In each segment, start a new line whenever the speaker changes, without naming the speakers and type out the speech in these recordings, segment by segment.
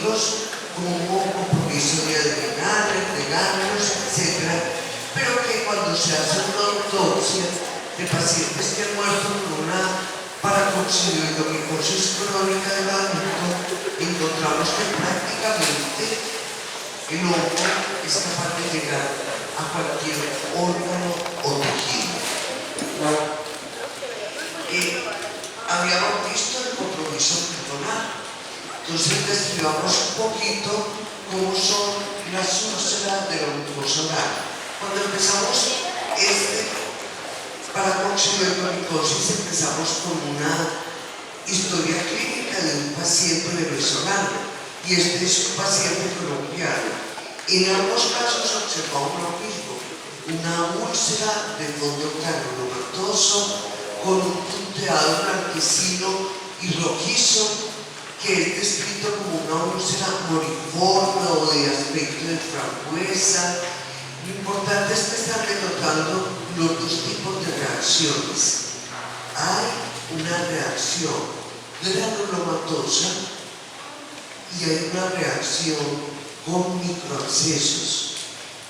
amigos como un compromiso de adrenal, regalos, etc. Pero que cuando se hace una autopsia de pacientes que han muerto con una paracoxidomicosis crónica del adulto, encontramos que prácticamente el hongo es capaz de llegar a cualquier órgano o tejido. Habíamos visto el compromiso personal. Entonces describamos un poquito cómo son las úlceras de la mucosa oral. Cuando empezamos paracoxidomicosis, empezamos con una historia clínica de un paciente venezolano, y este es un paciente colombiano. En ambos casos observamos lo mismo, una úlcera de fondo granulomatoso con un punteado blanquecino y rojizo, que es descrito como una úlcera moriforme o de aspecto de frambuesa. Lo importante es que están denotando los dos tipos de reacciones. Hay una reacción granulomatosa y hay una reacción con microabscesos.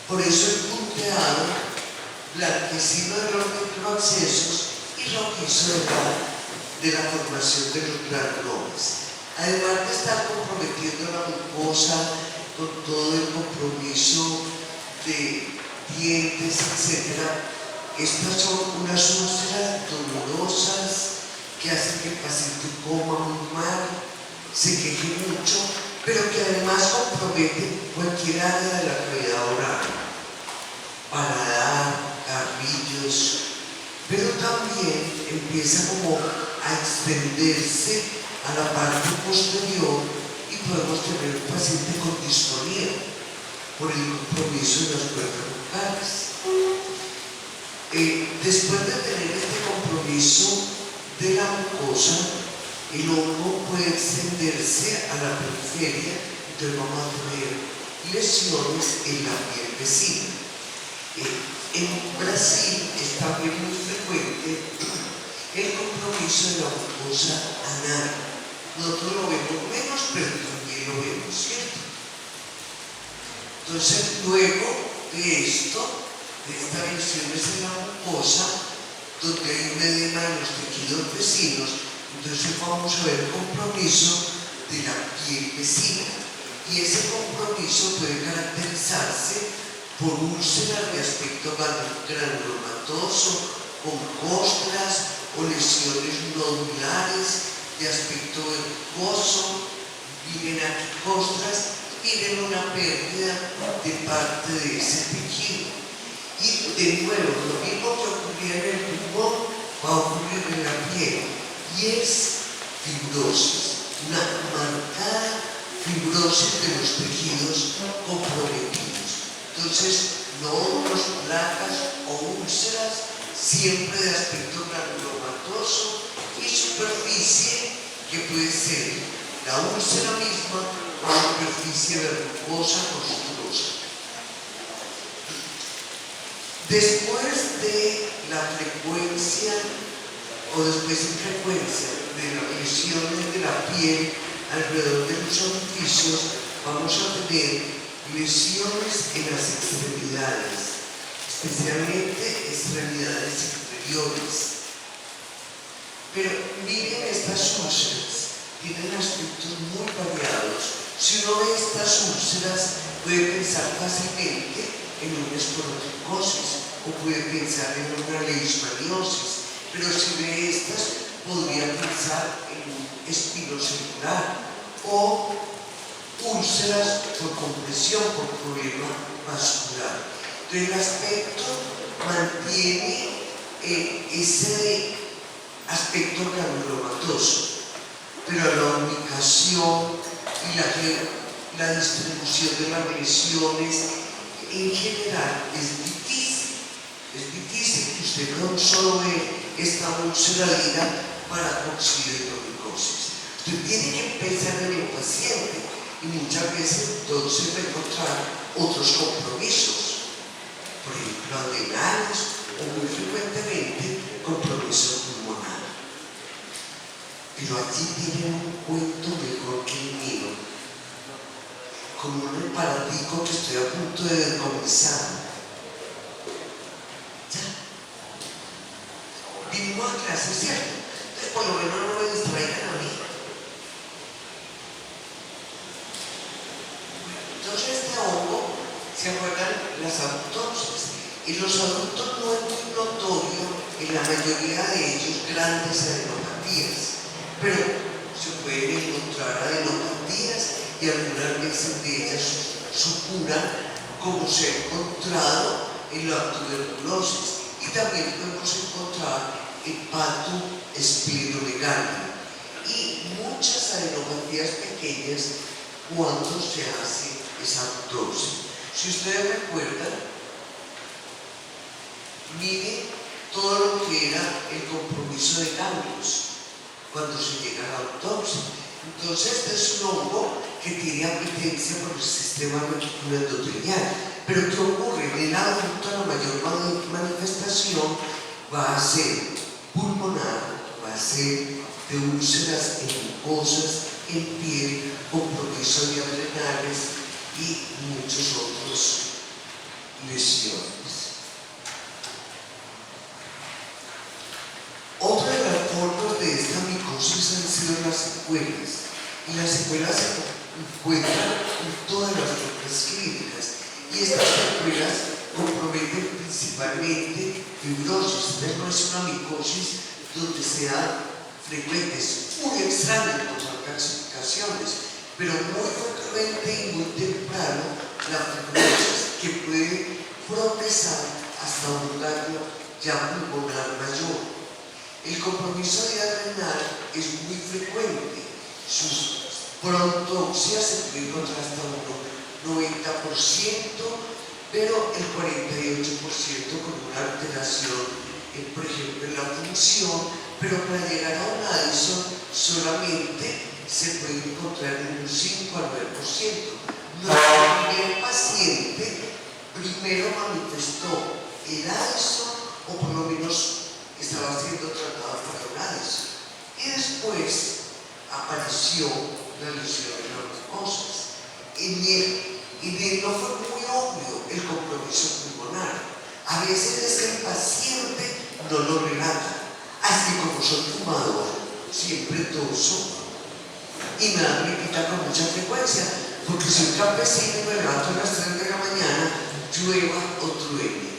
Por eso el punteado blanquecino de los microabscesos y rojizo de la formación de los granulomas. Además de estar comprometiendo la mucosa con todo el compromiso de dientes, etc., estas son unas úlceras dolorosas que hacen que el paciente coma muy mal, se queje mucho, pero que además comprometen cualquier área de la cavidad oral, paladar, carrillos, pero también empieza como a extenderse a la parte posterior y podemos tener un paciente con disfonía por el compromiso de las cuerdas vocales. Después de tener este compromiso de la mucosa, el hongo puede extenderse a la periferia, entonces vamos a tener lesiones en la piel vecina. En Brasil es también muy frecuente el compromiso de la mucosa anal. Nosotros lo vemos menos, pero también lo vemos, ¿cierto? Entonces, luego de esto, de estas lesiones en la mucosa, donde hay un edema en los tejidos vecinos, entonces vamos a ver el compromiso de la piel vecina. Y ese compromiso puede caracterizarse por úlceras de aspecto granulomatoso, con costras o lesiones nodulares de aspecto verrucoso, vienen aquí costras, tienen una pérdida de parte de ese tejido. Y de nuevo, lo mismo que ocurría en el pulmón va a ocurrir en la piel, y es fibrosis, una marcada fibrosis de los tejidos comprometidos. Entonces, nódulos, placas o úlceras, siempre de aspecto granulomatoso, y superficie que puede ser la úlcera misma o superficie verrucosa monstruosa. Después de la frecuencia o después de frecuencia de las lesiones de la piel alrededor de los orificios, vamos a tener lesiones en las extremidades, especialmente extremidades inferiores. Pero miren estas úlceras, tienen aspectos muy variados. Si uno ve estas úlceras, puede pensar fácilmente en una esporotricosis o puede pensar en una leishmaniosis, pero si ve estas, podría pensar en un espinocelular o úlceras por compresión, por problema vascular. Entonces, el aspecto mantiene ese aspecto granulomatoso, pero la ubicación y la distribución de las lesiones en general es difícil. Es difícil que usted no solo ve esta úlcera de la paracoxidomicosis. Usted tiene que pensar en el paciente y muchas veces entonces va a encontrar otros compromisos, por ejemplo adrenales o muy frecuentemente compromiso pulmonar. Pero aquí tienen un cuento mejor que el mío. con un aparatico que estoy a punto de decomisar. Ya. Vinimos a clase, ¿cierto? Entonces por lo menos no me distraigan a mí. Entonces este hongo, ¿se acuerdan? Las autopsias. Y los adultos no es muy notorio en la mayoría de ellos grandes adenopatías, pero se pueden encontrar adenopatías y algunas veces de ellas supuran, como se ha encontrado en la tuberculosis, y también podemos encontrar hepatoesplenomegalia y muchas adenopatías pequeñas cuando se hace esa autopsia. Si ustedes recuerdan, miren todo lo que era el compromiso de ganglios cuando se llega a la autopsia. Entonces, este es un hongo que tiene apetencia por el sistema reticular endotelial. Pero ¿qué ocurre? En el adulto la mayor manifestación va a ser pulmonar, va a ser de úlceras en mucosas, en piel, compromiso de adrenales y muchos otros lesiones. Otra de las formas de esta micosis han sido las secuelas, y las secuelas se encuentran en todas las formas clínicas, y estas secuelas comprometen principalmente fibrosis. No es una micosis donde sea frecuente, es muy extraño encontrar calcificaciones, pero muy frecuente y muy temprano la fibrosis, que puede progresar hasta un daño ya pulmonar mayor. El compromiso de adrenal es muy frecuente. Sus prontopsias se pueden encontrar hasta un 90%, pero el 48% con una alteración, por ejemplo, en la función, pero para llegar a un Addison solamente se puede encontrar en un 5 al 9%. Nuestro primer paciente primero manifestó el Addison, o por lo menos estaba siendo tratado para un Addison, y después apareció la lesión de las mucosas. En él no fue muy obvio el compromiso pulmonar. A veces es que el paciente no lo relata, así como soy fumador, siempre toso y me da gripita con mucha frecuencia, porque soy campesino y me levanto a las 3 de la mañana, llueva o truene.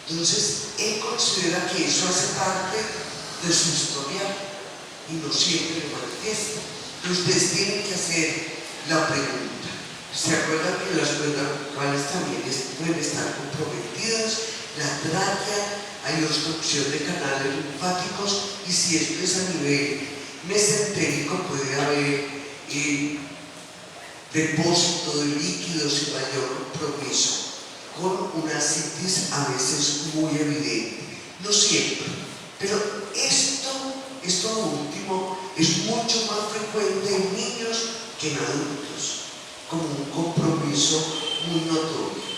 Entonces, él considera que eso hace parte de su historial y no siempre lo manifiesta. Entonces, ustedes tienen que hacer la pregunta. ¿Se acuerdan que las cuerdas vocales también pueden estar comprometidas? La tráquea, hay obstrucción de canales linfáticos, y si esto es a nivel mesentérico puede haber depósito de líquidos y mayor compromiso, con una ascitis a veces muy evidente, no siempre, pero esto último es mucho más frecuente en niños que en adultos, como un compromiso muy notorio.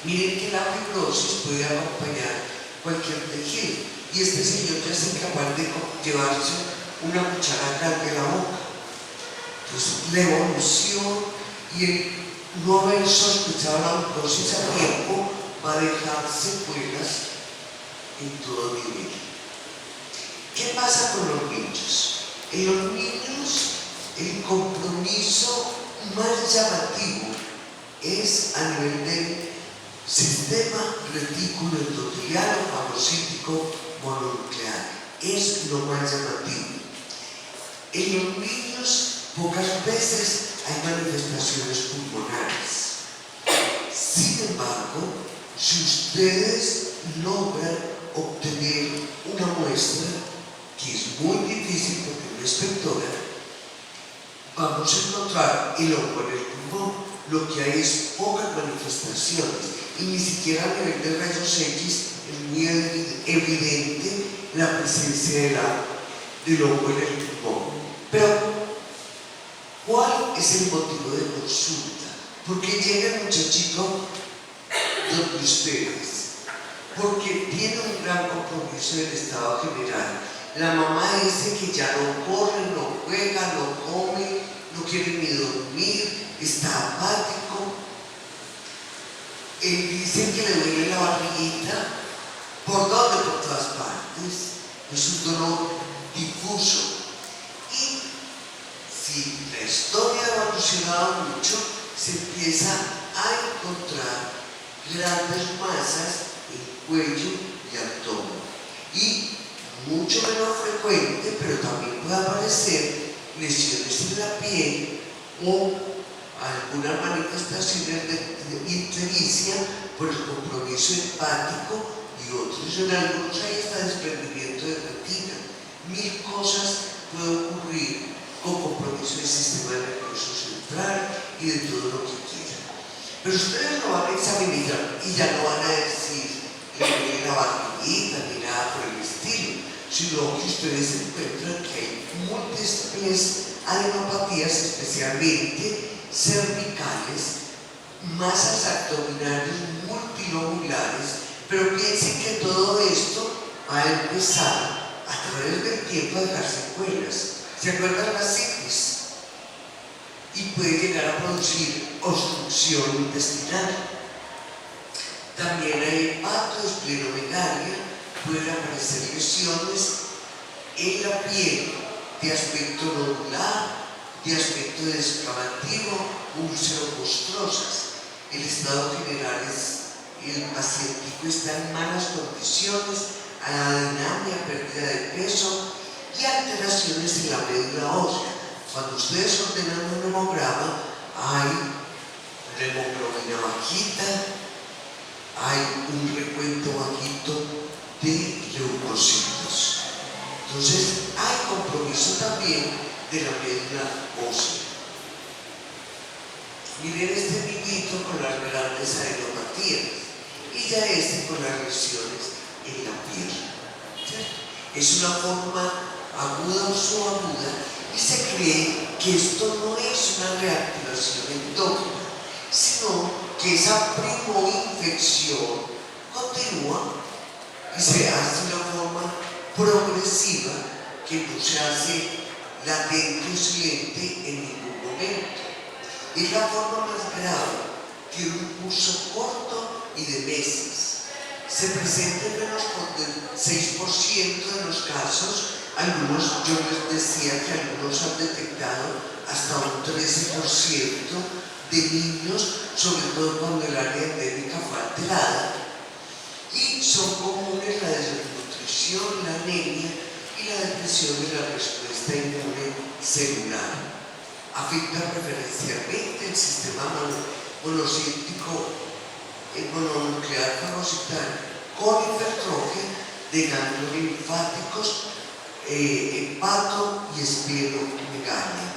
Miren que la fibrosis puede acompañar cualquier tejido, y este señor ya es incapaz de llevarse una cuchara grande a la boca. Entonces, la evolución y el no haber sospechado la fibrosis a tiempo va a dejar secuelas en todo nivel. ¿Qué pasa con los niños? En los niños, el compromiso más llamativo es a nivel del sistema retículo endotelial o fagocítico mononuclear. Es lo más llamativo. En los niños, pocas veces hay manifestaciones pulmonares. Sin embargo, si ustedes logran obtener una muestra, que es muy difícil porque no es vectora, vamos a encontrar el hongo en el pulmón. Lo que hay es pocas manifestaciones, y ni siquiera a nivel de rayos X es muy evidente la presencia del hongo en el pulmón. Pero, ¿cuál es el motivo de consulta? ¿Por qué llega el muchachito donde ustedes? Porque tiene un gran compromiso del estado general. La mamá dice que ya no corre, no juega, no come, no quiere ni dormir, está apático, dice que le duele la barriguita. ¿Por dónde? Por todas partes. Es un dolor difuso. Y si la historia ha evolucionado mucho, se empieza a encontrar grandes masas en cuello y abdomen. Y mucho menos frecuente, pero también puede aparecer lesiones en la piel o algunas manifestaciones de ictericia por el compromiso hepático y otros. En algunos hay hasta desprendimiento de retina. Mil cosas pueden ocurrir con compromiso del sistema nervioso central y de todo lo que quieran. Pero ustedes lo van a examinar y ya no van a decir que la barriguita ni nada por el estilo, sino que ustedes encuentran que hay múltiples adenopatías, especialmente cervicales, masas abdominales multilobulares, pero piensen que todo esto va a empezar a través del tiempo a dejar secuelas. ¿Se acuerdan las citis? Y puede llegar a producir obstrucción intestinal. También hay hepatoesplenomegalia, pueden aparecer lesiones en la piel de aspecto nodular, de aspecto descamativo, úlcero-costrosas. El estado general es, el pacientico está en malas condiciones, anemia, pérdida de peso y alteraciones en la médula ósea. Cuando ustedes ordenan un hemograma, hay hemoglobina bajita, hay un recuento bajito de leucocitos. Entonces, hay compromiso también de la médula ósea. Miren este niñito con las grandes adenopatías y ya este con las lesiones en la piel. ¿Cierto? Es una forma aguda o subaguda y se cree que esto no es una reactivación endógena, sino que esa primoinfección continúa y se hace de una forma progresiva que no se hace latente o silente en ningún momento. Es la forma más grave, tiene un curso corto y de meses. Se presenta en menos del 6% de los casos. Algunos, yo les decía que algunos han detectado hasta un 13% de niños, sobre todo cuando el área endémica fue alterada. Y son comunes la desnutrición, la anemia y la depresión de la respuesta inmune celular. Afecta preferencialmente el sistema monocítico mononuclear fagocitario con hipertrofia de ganglios linfáticos, hepato y esplenomegalia.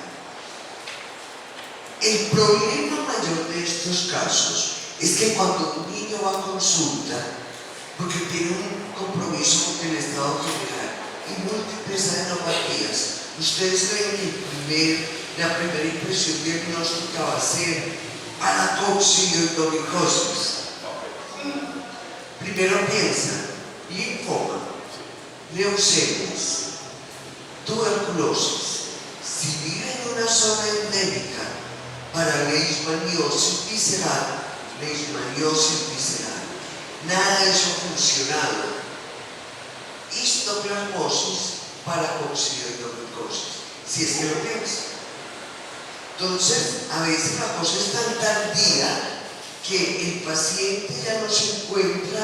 El problema mayor de estos casos es que cuando un niño va a consulta, porque tiene un compromiso con el estado general y múltiples adenopatías, ustedes creen que la primera impresión diagnóstica va a ser paracoxidomicosis. Primero piensa linfoma, leucemias, tuberculosis. Si vive en una zona endémica para leishmaniosis visceral, nada de eso ha funcionado. Histoplasmosis, paracoxidomicosis, si es que lo piensa. Entonces, a veces la cosa es tan tardía que el paciente ya no se encuentra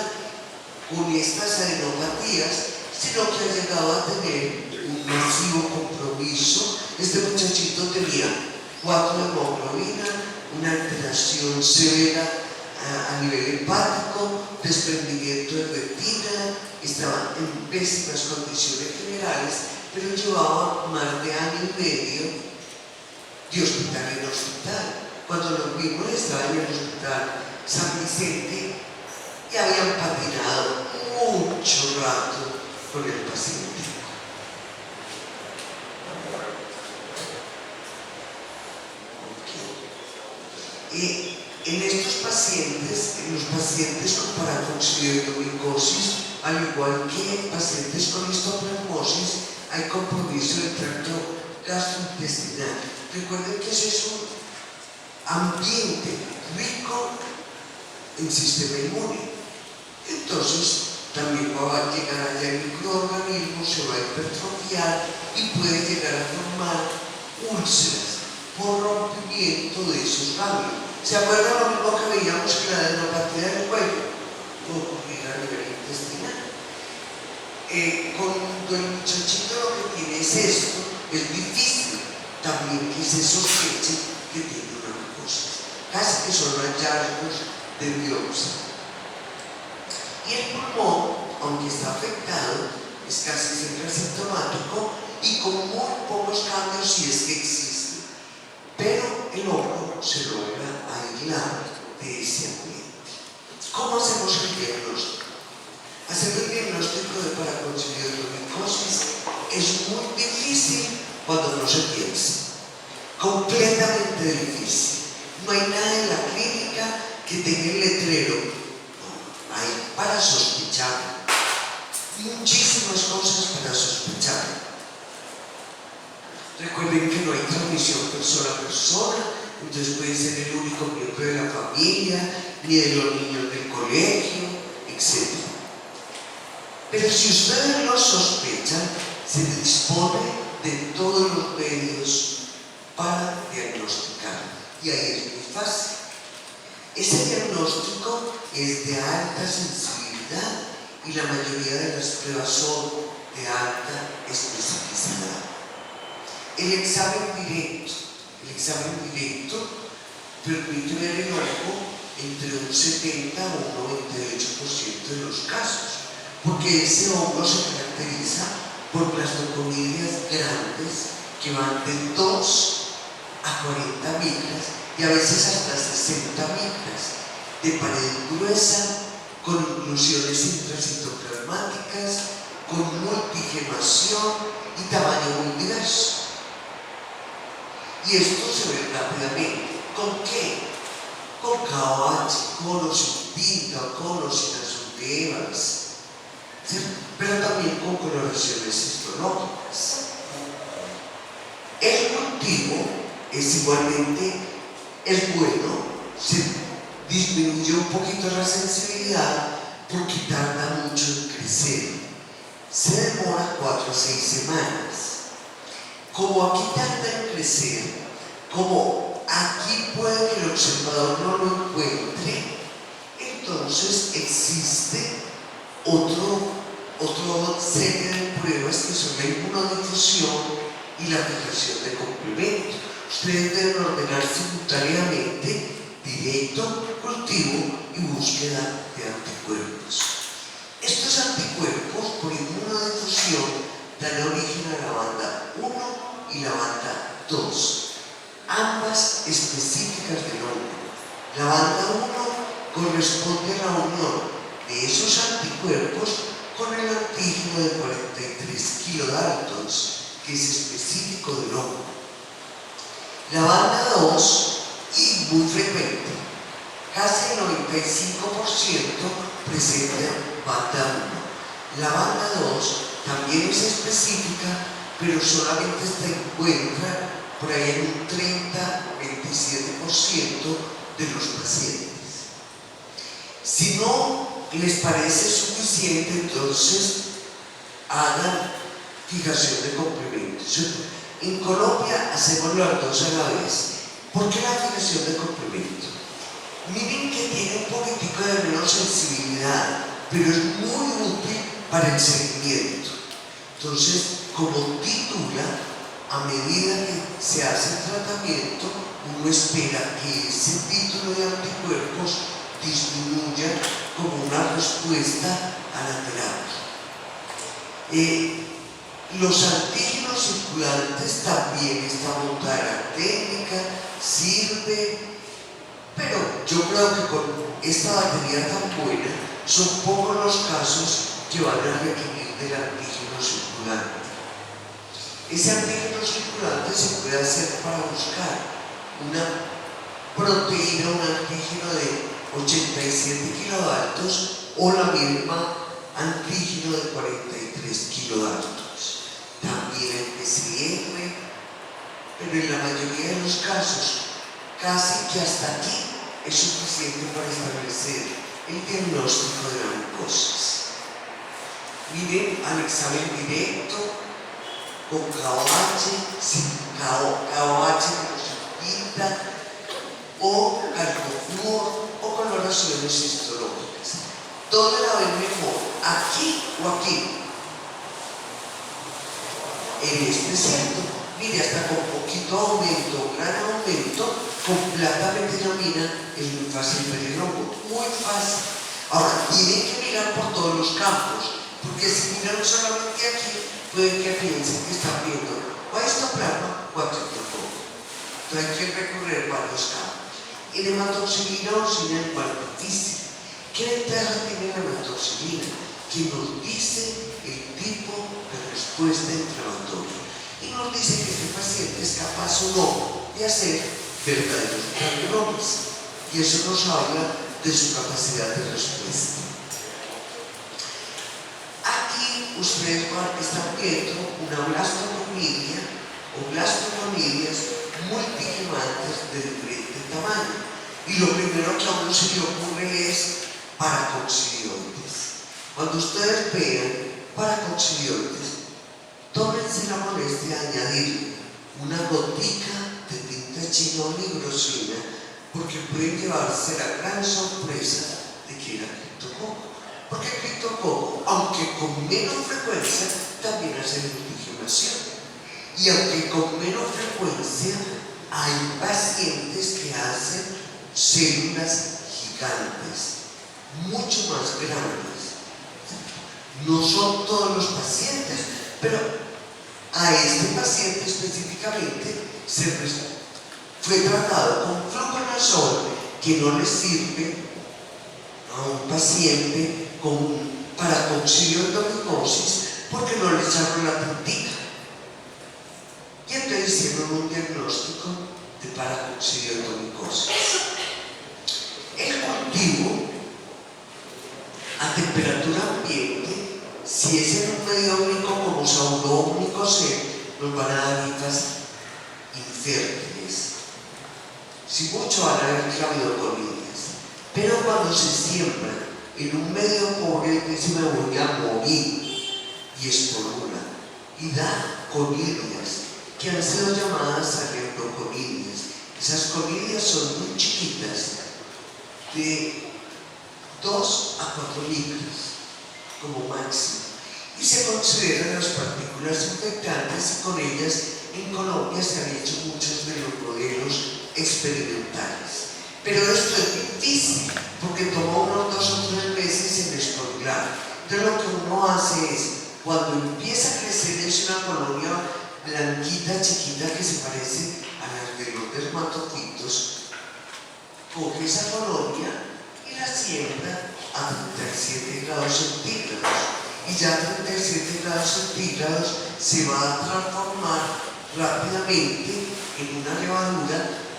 con estas adenopatías, sino que ha llegado a tener un masivo compromiso. Este muchachito tenía 4 de hemoglobina, una alteración severa a nivel hepático, desprendimiento de retina, estaba en pésimas condiciones generales, pero llevaba más de año y medio de hospital en hospital. Cuando los vimos estaba en el hospital San Vicente y habían patinado mucho rato con el paciente. Okay. En estos pacientes, en los pacientes con paracoxidomicosis, al igual que en pacientes con histoplasmosis, hay compromiso del tracto gastrointestinal. Recuerden que ese es ambiente rico en sistema inmune. Entonces, también va a llegar allá el microorganismo, se va a hipertrofiar y puede llegar a formar úlceras por rompimiento de esos ganglios. ¿Se acuerdan lo mismo que veíamos en la adenopatía del cuello? Puede ocurrir a nivel intestinal. Cuando el muchachito lo que tiene es esto, es difícil también que se sospeche que tiene una micosis. Casi que son hallazgos de biopsia. Y el pulmón, aunque está afectado, es casi siempre asintomático y con muy pocos cambios si es que existe. Pero el hombro se logra aislar de ese ambiente. ¿Cómo hacemos el diagnóstico? Hacer el diagnóstico de paraconchiliomicosis es muy difícil cuando no se piensa. Completamente difícil. No hay nada en la clínica que tenga el letrero. Hay para sospechar, muchísimas cosas para sospechar. Recuerden que no hay transmisión persona a persona, entonces puede ser el único miembro de la familia, ni de los niños del colegio, etc. Pero si ustedes lo sospechan, se dispone de todos los medios para diagnosticar. Y ahí es muy fácil. Ese diagnóstico es de alta sensibilidad y la mayoría de las pruebas son de alta especificidad. El examen directo permite ver el ojo entre un 70 o un 98% de los casos, porque ese hongo se caracteriza por plastocomídeas grandes que van de 2 a 40 micras y a veces hasta 60 micras, de pared gruesa, con inclusiones intracitoplasmáticas, con multigemación y tamaño muy diverso. Y esto se ve rápidamente. ¿Con qué? Con KOH, colocitina o colocinación de Evans, ¿sí? Pero también con coloraciones histológicas. El cultivo es igualmente, es bueno, se disminuye un poquito la sensibilidad porque tarda mucho en crecer. Se demora 4 a 6 semanas. Como aquí tarda en crecer, como aquí puede que el observador no lo encuentre, entonces existe otra serie de pruebas que son la inmunodifusión y la fijación de complemento. Ustedes deben ordenar simultáneamente directo, cultivo y búsqueda de anticuerpos. Estos anticuerpos por inmunodifusión dan origen a la banda 1 y la banda 2, ambas específicas del hongo. La banda 1 corresponde a la unión de esos anticuerpos con el antígeno de 43 kilodaltons, que es específico del hongo. La banda 2, y muy frecuente, casi el 95% presenta banda 1. La banda 2 también es específica, pero solamente se encuentra por ahí en un 30-27% de los pacientes. Si no les parece suficiente, entonces hagan fijación de complementos. En Colombia hacemos las dos a la vez. ¿Por qué la fijación de complemento? Miren que tiene un poquitico de menos sensibilidad, pero es muy útil para el seguimiento. Entonces, como titula, a medida que se hace el tratamiento, uno espera que ese título de anticuerpos disminuya como una respuesta a la terapia. Los antígenos circulantes también, esta montada técnica sirve, pero yo creo que con esta batería tan buena son pocos los casos que van a requerir del antígeno circulante. Ese antígeno circulante se puede hacer para buscar una proteína, un antígeno de 87 kilodaltons o la misma antígeno de 43 kilodaltons. También el PCR, pero en la mayoría de los casos casi que hasta aquí es suficiente para establecer el diagnóstico de la micosis. Miren al examen directo con KOH, sin KOH positiva, o calcofluor o coloraciones histológicas. ¿Dónde la ven mejor? ¿Aquí o aquí? En este centro. Mire, hasta con poquito aumento, gran aumento, con plata metionamina es muy fácil ver el hongo, muy fácil. Ahora, tienen que mirar por todos los campos, porque si miran solamente aquí, pueden que piensen que están viendo o a histoplasma o a criptococo. Entonces hay que recorrer varios campos. En hematoxilina oscila en cuanto difícil. ¿Qué ventaja tiene la hematoxilina? Que nos dice el tipo de respuesta inflamatoria y nos dice que este paciente es capaz o no de hacer verdaderos granulomas, y eso nos habla de su capacidad de respuesta. Aquí ustedes están viendo una blastocomidia o blastomamidias multigemantes de diferente tamaño, y lo primero que a uno se le ocurre es paracoccidioides. Cuando ustedes vean paracoccidioides, tómense la molestia de añadir una gotica de tinta china o nigrosina, porque pueden llevarse la gran sorpresa de que era criptococo. Porque el criptococo, aunque con menos frecuencia, también hace multigenación. Y aunque con menos frecuencia, hay pacientes que hacen células gigantes, mucho más grandes. No son todos los pacientes, pero a este paciente específicamente fue tratado con fluconazol, que no le sirve a un paciente con paracoccidioidomicosis porque no le echaron la tintica. Y entonces hicieron un diagnóstico de paracoccidioidomicosis. El cultivo a temperatura ambiente, si es en un medio ómnico como saurómnico C, nos van a dar hifas infértiles. Si mucho van a haber clavidoconidias. Pero cuando se siembra en un medio pobre, que se me voy a morir y esporula y da conidias que han sido llamadas arreproconidias. Esas conidias son muy chiquitas, de 2 a 4 micras como máximo, y se consideran las partículas infectantes, y con ellas en Colombia se han hecho muchos de los modelos experimentales. Pero esto es difícil porque toma unos 2 o 3 meses en esporular. Entonces lo que uno hace es, cuando empieza a crecer, es una colonia blanquita, chiquita, que se parece a las de los dermatofitos, coge esa colonia y la siembra a 37 grados centígrados, y ya a 37 grados centígrados se va a transformar rápidamente en una levadura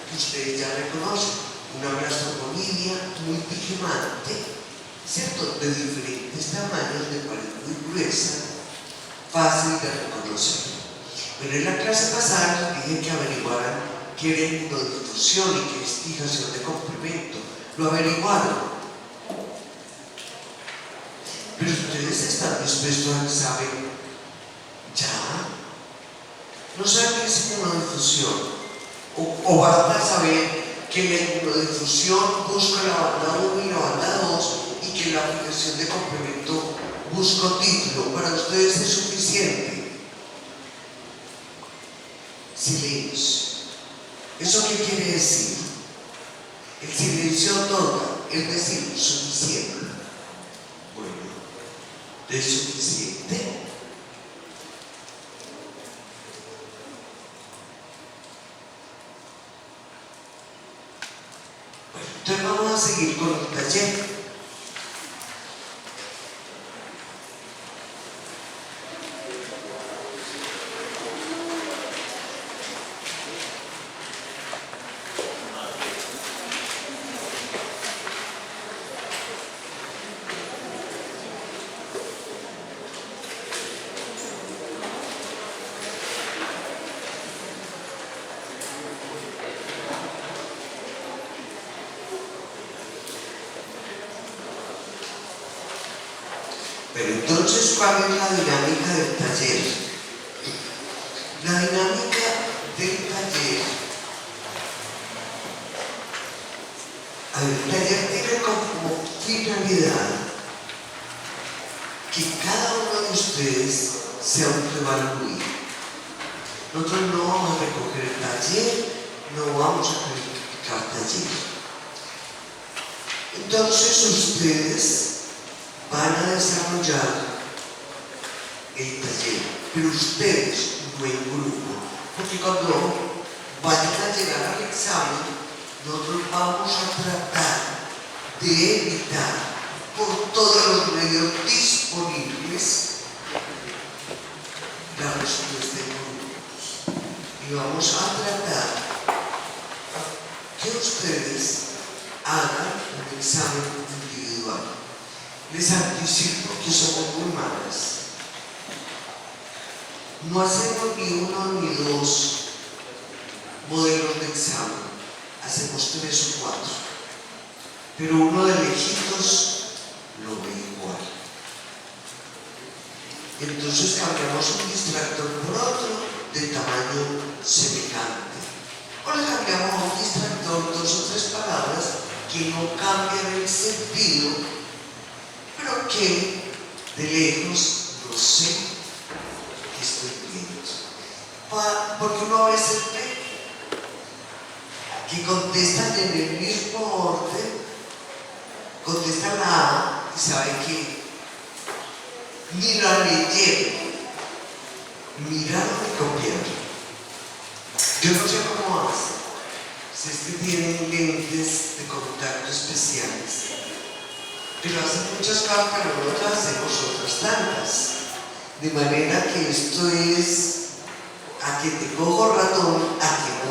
que ustedes ya reconocen, una blastoconidia multigemante, ¿cierto? De diferentes tamaños, de pared muy gruesa, fácil de reconocer. Pero en la clase pasada les dije que averiguaran qué era inmunodifusión y qué es fijación de complemento. Lo averiguaron. Pero ustedes están dispuestos al examen ya. No saben qué es inmunodifusión. O basta saber que la inmunodifusión busca la banda 1 y la banda 2, y que la fijación de complemento busca título. Para ustedes es suficiente. Silencio. ¿Eso qué quiere decir? El silencio otorga, es decir, suficiente. Bueno, ¿es suficiente? Bueno, entonces vamos a seguir con el taller. Pero entonces, ¿cuál es la dinámica del taller? La dinámica del taller. El taller tiene como finalidad que cada uno de ustedes se autoevalúe. Nosotros no vamos a recoger el taller, no vamos a calificar taller. Entonces ustedes van a desarrollar el taller, pero ustedes no en grupo, porque cuando vayan a llegar al examen, nosotros vamos a tratar de evitar por todos los medios disponibles la respuesta de grupos. Y vamos a tratar que ustedes hagan un examen individual. Les anticipo que somos muy malas. No hacemos ni uno ni dos modelos de examen, hacemos 3 o 4, pero uno de lejitos lo ve igual. Entonces cambiamos un distractor por otro de tamaño semejante, o le cambiamos a un distractor 2 o 3 palabras que no cambian el sentido, pero que de lejos no sé qué estoy viendo. Porque uno a veces ve que contestan en el mismo orden, contestan la A y sabe que ni la leyeron, miraron y copiaron. Yo no sé cómo hacen. Si es que tienen lentes de contacto especiales, pero hacen muchas cosas, pero nosotras hacemos otras tantas. De manera que esto es a que te cojo ratón, a que